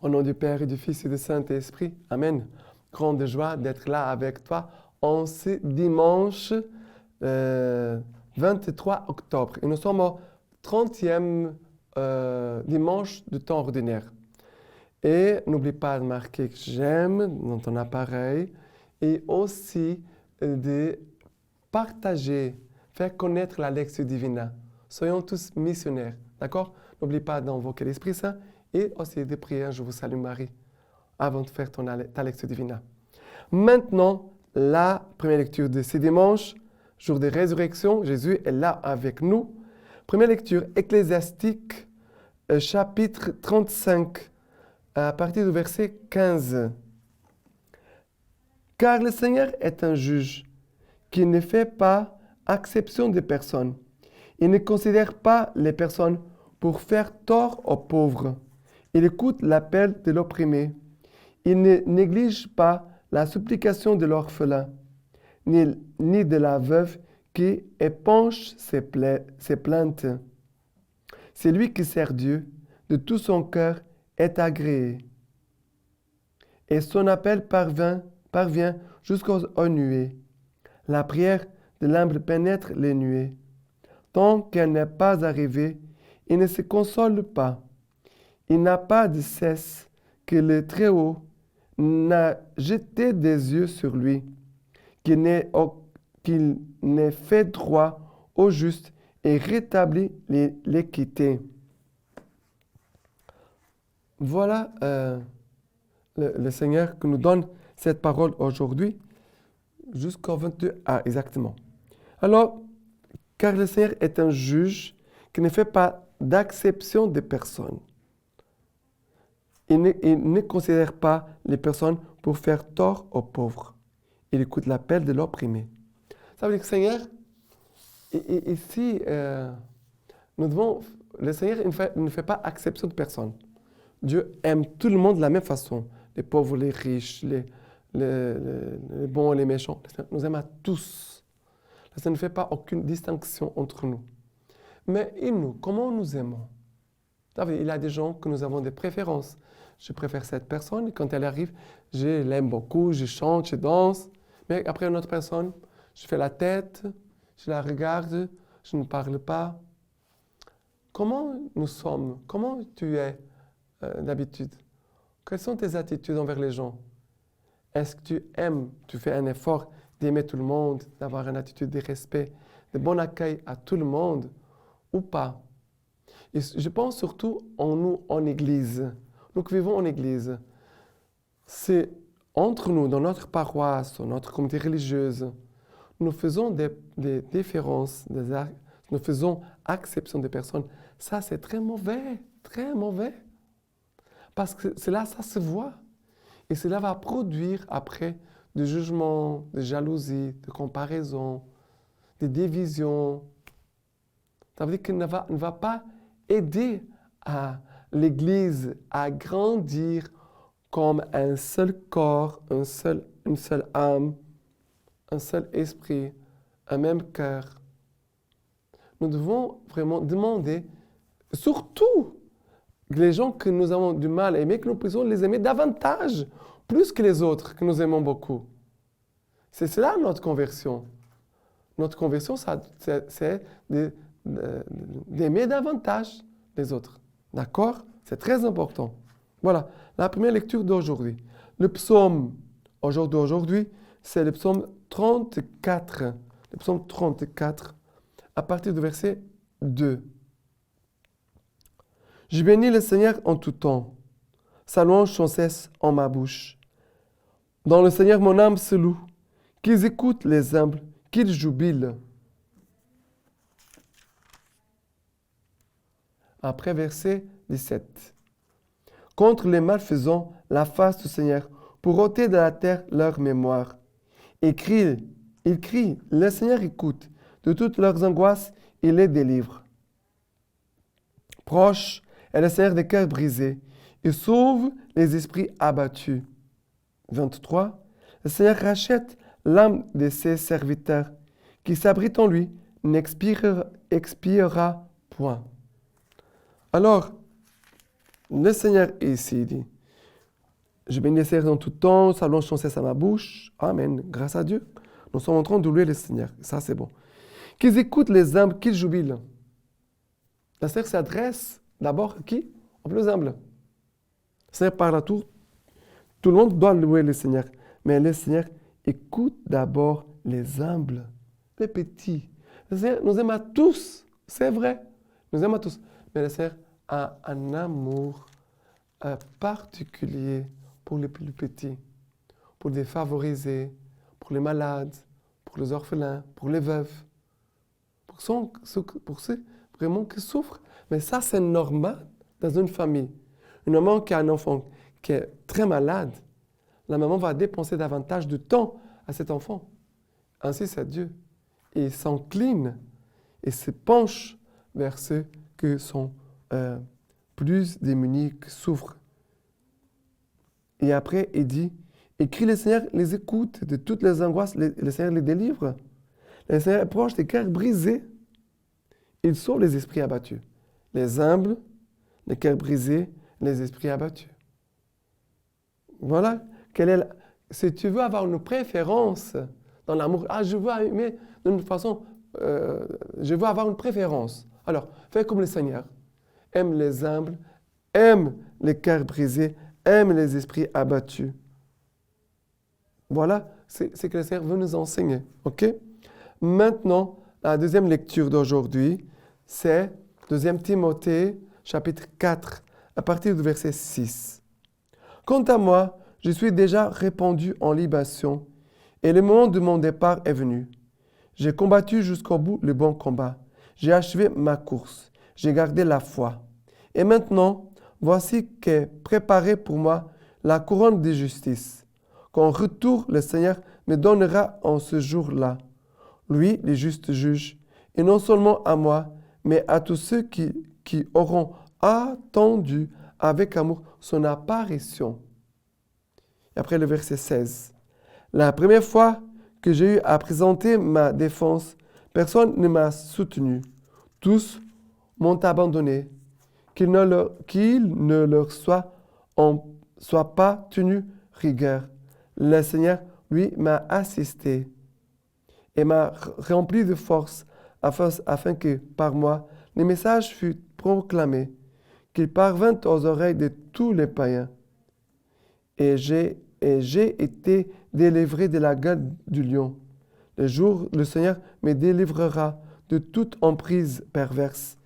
Au nom du Père et du Fils et du Saint-Esprit. Amen. Grande joie d'être là avec toi en ce dimanche 23 octobre. Et nous sommes au 30e dimanche du temps ordinaire. Et n'oublie pas de marquer que j'aime dans ton appareil et aussi de partager, faire connaître la Lectio Divina. Soyons tous missionnaires, d'accord? N'oublie pas d'invoquer l'Esprit Saint et aussi de prier Je vous salue Marie avant de faire ta Lectio Divina. Maintenant, la première lecture de ce dimanche, jour de résurrection, Jésus est là avec nous. Première lecture, Ecclésiastique, chapitre 35, à partir du verset 15. Car le Seigneur est un juge qui ne fait pas exception de personne. Il ne considère pas les personnes pour faire tort aux pauvres. Il écoute l'appel de l'opprimé. Il ne néglige pas la supplication de l'orphelin, ni de la veuve qui épanche ses plaintes. C'est lui qui sert Dieu, de tout son cœur est agréé. Et son appel parvient jusqu'aux nuées. La prière de l'humble pénètre les nuées. Tant qu'elle n'est pas arrivée, il ne se console pas. Il n'a pas de cesse que le Très-Haut n'a jeté des yeux sur lui, qu'il n'ait fait droit au juste et rétabli l'équité. Voilà le Seigneur qui nous donne cette parole aujourd'hui, jusqu'au 22 exactement. Alors, car le Seigneur est un juge qui ne fait pas d'acception de personnes. Il ne considère pas les personnes pour faire tort aux pauvres. Il écoute l'appel de l'opprimé. Ça veut dire que le Seigneur, ici, le Seigneur ne fait pas exception de personne. Dieu aime tout le monde de la même façon. Les pauvres, les riches, les bons et les méchants. Le Seigneur nous aime à tous. Le Seigneur ne fait pas aucune distinction entre nous. Mais et nous, comment nous aimons? Il y a des gens que nous avons des préférences. Je préfère cette personne, et quand elle arrive, je l'aime beaucoup, je chante, je danse. Mais après une autre personne, je fais la tête, je la regarde, je ne parle pas. Comment nous sommes? Comment tu es d'habitude? Quelles sont tes attitudes envers les gens? Est-ce que tu aimes, tu fais un effort d'aimer tout le monde, d'avoir une attitude de respect, de bon accueil à tout le monde ou pas? Et je pense surtout en nous, en Église. Nous qui vivons en Église. C'est entre nous, dans notre paroisse, dans notre communauté religieuse, nous faisons des différences, nous faisons exception des personnes. Ça, c'est très mauvais, très mauvais. Parce que cela, ça se voit. Et cela va produire après des jugements, des jalousies, des comparaisons, des divisions. Ça veut dire qu'il ne va pas aider à l'Église à grandir comme un seul corps, une seule âme, un seul esprit, un même cœur. Nous devons vraiment demander, surtout les gens que nous avons du mal à aimer, que nous puissions les aimer davantage, plus que les autres que nous aimons beaucoup. C'est cela notre conversion. Notre conversion, c'est d'aimer davantage les autres. D'accord? C'est très important. Voilà, la première lecture d'aujourd'hui. Le psaume d'aujourd'hui, c'est le psaume 34. Le psaume 34, à partir du verset 2. Je bénis le Seigneur en tout temps. Sa louange sans cesse en ma bouche. Dans le Seigneur, mon âme se loue. Qu'ils écoutent les humbles, qu'ils jubilent. Après verset 17. Contre les malfaisants, la face du Seigneur, pour ôter de la terre leur mémoire. Ils crient, le Seigneur écoute. De toutes leurs angoisses, il les délivre. Proche est le Seigneur des cœurs brisés. Il sauve les esprits abattus. 23. Le Seigneur rachète l'âme de ses serviteurs. Qui s'abrite en lui n'expiera point. Alors, le Seigneur ici dit, Je bénis le Seigneur dans tout temps, sa louange sans cesse à ma bouche. Amen. Grâce à Dieu, nous sommes en train de louer le Seigneur. Ça, c'est bon. Qu'ils écoutent les humbles, qu'ils jubilent. Le Seigneur s'adresse d'abord à qui? Aux plus humbles. Le Seigneur parle à tout. Tout le monde doit louer le Seigneur. Mais le Seigneur écoute d'abord les humbles, les petits. Le Seigneur nous aime à tous. C'est vrai. Nous aime à tous. Mais le Seigneur a un amour particulier pour les plus petits, pour les favorisés, pour les malades, pour les orphelins, pour les veuves, pour ceux vraiment qui souffrent. Mais ça, c'est normal dans une famille. Une maman qui a un enfant qui est très malade, la maman va dépenser davantage de temps à cet enfant. Ainsi, c'est Dieu. Et il s'incline et se penche vers ceux qui sont plus démunis, qui souffrent. Et après, il dit, écrit le Seigneur les écoute de toutes les angoisses, le Seigneur les délivre. Le Seigneur est proche des cœurs brisés. Il sauve les esprits abattus. Les humbles, les cœurs brisés, les esprits abattus. Voilà. Si tu veux avoir une préférence dans l'amour, je veux aimer d'une façon, je veux avoir une préférence. Alors, fais comme le Seigneur. Aime les humbles, aime les cœurs brisés, aime les esprits abattus. Voilà, c'est ce que le Seigneur veut nous enseigner. OK? Maintenant, la deuxième lecture d'aujourd'hui, c'est 2 Timothée, chapitre 4, à partir du verset 6. Quant à moi, je suis déjà répandu en libation, et le moment de mon départ est venu. J'ai combattu jusqu'au bout le bon combat. J'ai achevé ma course. J'ai gardé la foi. Et maintenant, voici qu'est préparée pour moi la couronne de justice, qu'en retour le Seigneur me donnera en ce jour-là. Lui, le juste juge, et non seulement à moi, mais à tous ceux qui auront attendu avec amour son apparition. Et après le verset 16. La première fois que j'ai eu à présenter ma défense, personne ne m'a soutenu. Tous m'ont abandonné. Qu'il ne leur soit pas tenu rigueur. Le Seigneur, lui, m'a assisté et m'a rempli de force afin que, par moi, le message fût proclamé, qu'il parvint aux oreilles de tous les païens. Et j'ai été délivré de la gueule du lion. Le jour, le Seigneur me délivrera de toute emprise perverse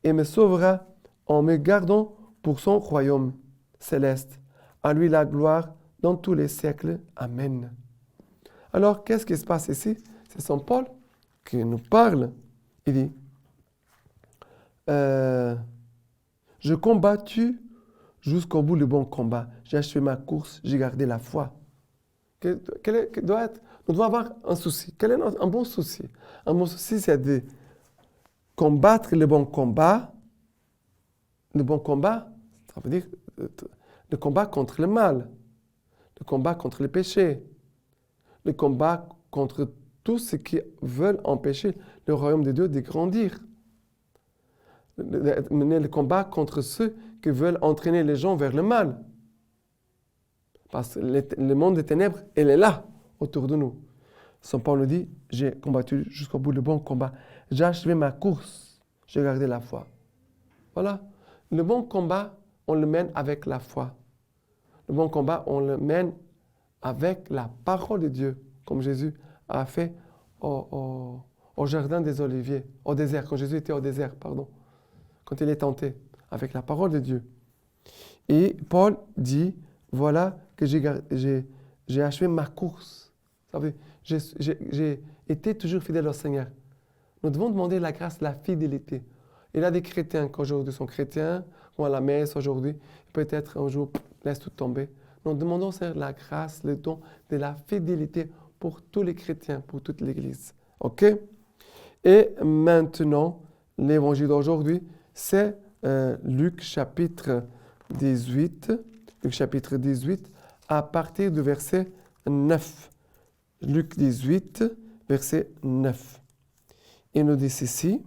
et me sauvera en me gardant pour son royaume céleste. À lui la gloire dans tous les siècles. Amen. Alors, qu'est-ce qui se passe ici? C'est Saint Paul qui nous parle. Il dit, je combattu jusqu'au bout le bon combat. J'ai achevé ma course, j'ai gardé la foi. Nous devons avoir un souci. Quel est un bon souci? Un bon souci, c'est de combattre le bon combat. Le bon combat, ça veut dire le combat contre le mal, le combat contre le péché, le combat contre tous ceux qui veulent empêcher le royaume de Dieu de grandir. Mener le combat contre ceux qui veulent entraîner les gens vers le mal. Parce que le monde des ténèbres, il est là, autour de nous. Saint Paul nous dit, j'ai combattu jusqu'au bout le bon combat. J'ai achevé ma course. J'ai gardé la foi. Voilà. Le bon combat, on le mène avec la foi. Le bon combat, on le mène avec la parole de Dieu, comme Jésus a fait au jardin des Oliviers, au désert, quand Jésus était au désert, quand il est tenté, avec la parole de Dieu. Et Paul dit, voilà que j'ai achevé ma course. Ça veut dire, j'ai été toujours fidèle au Seigneur. Nous devons demander la grâce de la fidélité. Il y a des chrétiens qui aujourd'hui sont chrétiens, vont à la messe aujourd'hui, peut-être un jour, laissent tout tomber. Nous demandons la grâce, le don de la fidélité pour tous les chrétiens, pour toute l'Église. OK? Et maintenant, l'évangile d'aujourd'hui, c'est Luc chapitre 18. Luc chapitre 18, à partir du verset 9. Luc 18, verset 9. Il nous dit ceci.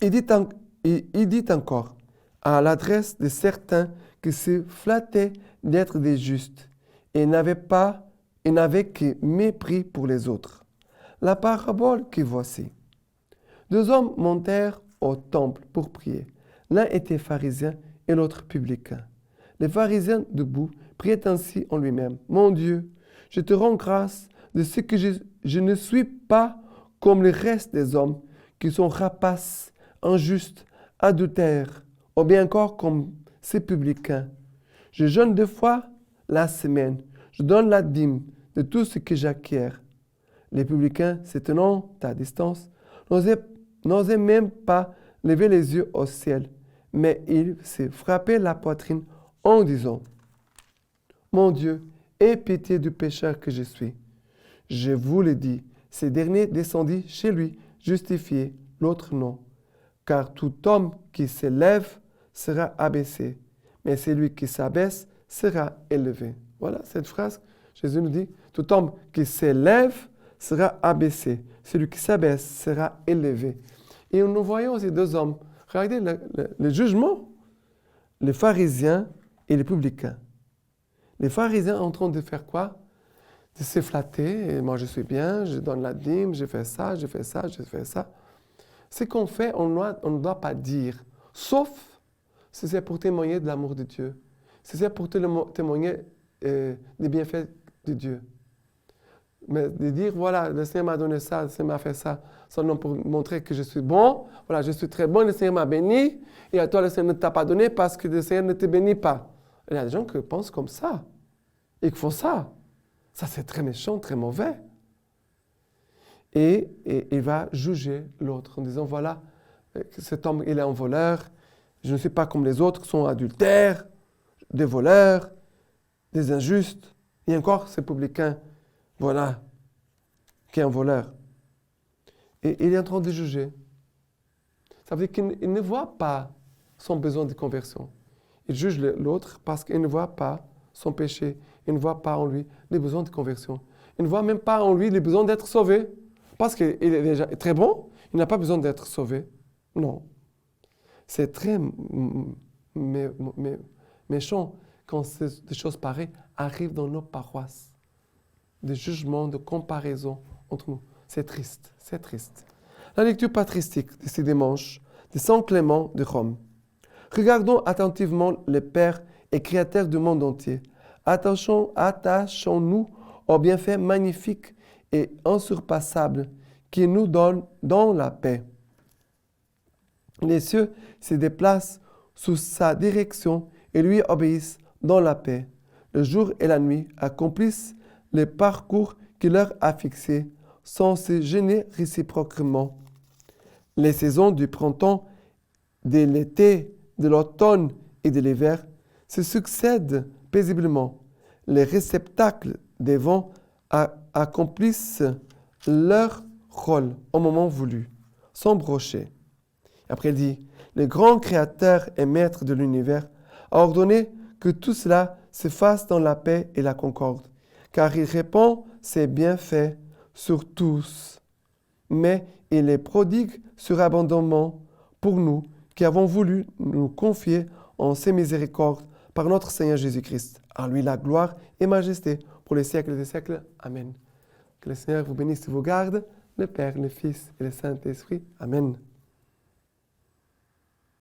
Il dit encore, à l'adresse de certains qui se flattaient d'être des justes et n'avaient que mépris pour les autres. La parabole que voici. 2 hommes montèrent au temple pour prier. L'un était pharisien et l'autre publicain. Le pharisien, debout, priait ainsi en lui-même. « Mon Dieu, je te rends grâce de ce que je ne suis pas comme le reste des hommes qui sont rapaces, injustes, adultères, ou bien encore comme ces publicains. Je jeûne 2 fois la semaine. Je donne la dîme de tout ce que j'acquiers. » Les publicains, se tenant à distance, n'osaient même pas lever les yeux au ciel, mais ils se frappaient la poitrine en disant « Mon Dieu, aie pitié du pécheur que je suis. » Je vous le dis, ce dernier descendit chez lui justifié, l'autre non. Car tout homme qui s'élève sera abaissé, mais celui qui s'abaisse sera élevé. Voilà cette phrase. Jésus nous dit, tout homme qui s'élève sera abaissé, celui qui s'abaisse sera élevé. Et nous voyons ces 2 hommes. Regardez le jugement, les pharisiens et les publicains. Les pharisiens en train de faire quoi? De se flatter, et moi je suis bien, je donne la dîme, je fais ça, je fais ça, je fais ça. Ce qu'on fait, on ne doit pas dire, sauf si c'est pour témoigner de l'amour de Dieu, si c'est pour témoigner des bienfaits de Dieu. Mais de dire, voilà, le Seigneur m'a donné ça, le Seigneur m'a fait ça, seulement pour montrer que je suis bon, voilà, je suis très bon, le Seigneur m'a béni, et à toi, le Seigneur ne t'a pas donné parce que le Seigneur ne te bénit pas. Il y a des gens qui pensent comme ça, et qui font ça. Ça, c'est très méchant, très mauvais. Et il va juger l'autre en disant, voilà, cet homme, il est un voleur, je ne suis pas comme les autres qui sont adultères, des voleurs, des injustes, et encore ces publicains, voilà, qui est un voleur. Et il est en train de juger. Ça veut dire qu'il ne voit pas son besoin de conversion. Il juge l'autre parce qu'il ne voit pas son péché. Il ne voit pas en lui les besoins de conversion. Il ne voit même pas en lui les besoins d'être sauvé. Parce qu'il est déjà très bon, il n'a pas besoin d'être sauvé. Non. C'est très méchant quand des choses pareilles arrivent dans nos paroisses. Des jugements, de comparaison entre nous. C'est triste, c'est triste. La lecture patristique de ce dimanche de Saint Clément de Rome. Regardons attentivement le Père et Créateur du monde entier. Attachons-nous aux bienfaits magnifiques et insurpassables qui nous donne dans la paix. Les cieux se déplacent sous sa direction et lui obéissent dans la paix. Le jour et la nuit accomplissent les parcours qu'il leur a fixés sans se gêner réciproquement. Les saisons du printemps, de l'été, de l'automne et de l'hiver se succèdent paisiblement. Les réceptacles des vents accomplissent leur rôle au moment voulu, sans brocher. Après, il dit, le grand créateur et maître de l'univers a ordonné que tout cela se fasse dans la paix et la concorde, car il répand ses bienfaits sur tous. Mais il les prodigue surabondamment pour nous qui avons voulu nous confier en ses miséricordes par notre Seigneur Jésus-Christ. À lui la gloire et majesté pour les siècles des siècles. Amen. Que le Seigneur vous bénisse et vous garde, le Père, le Fils et le Saint-Esprit. Amen.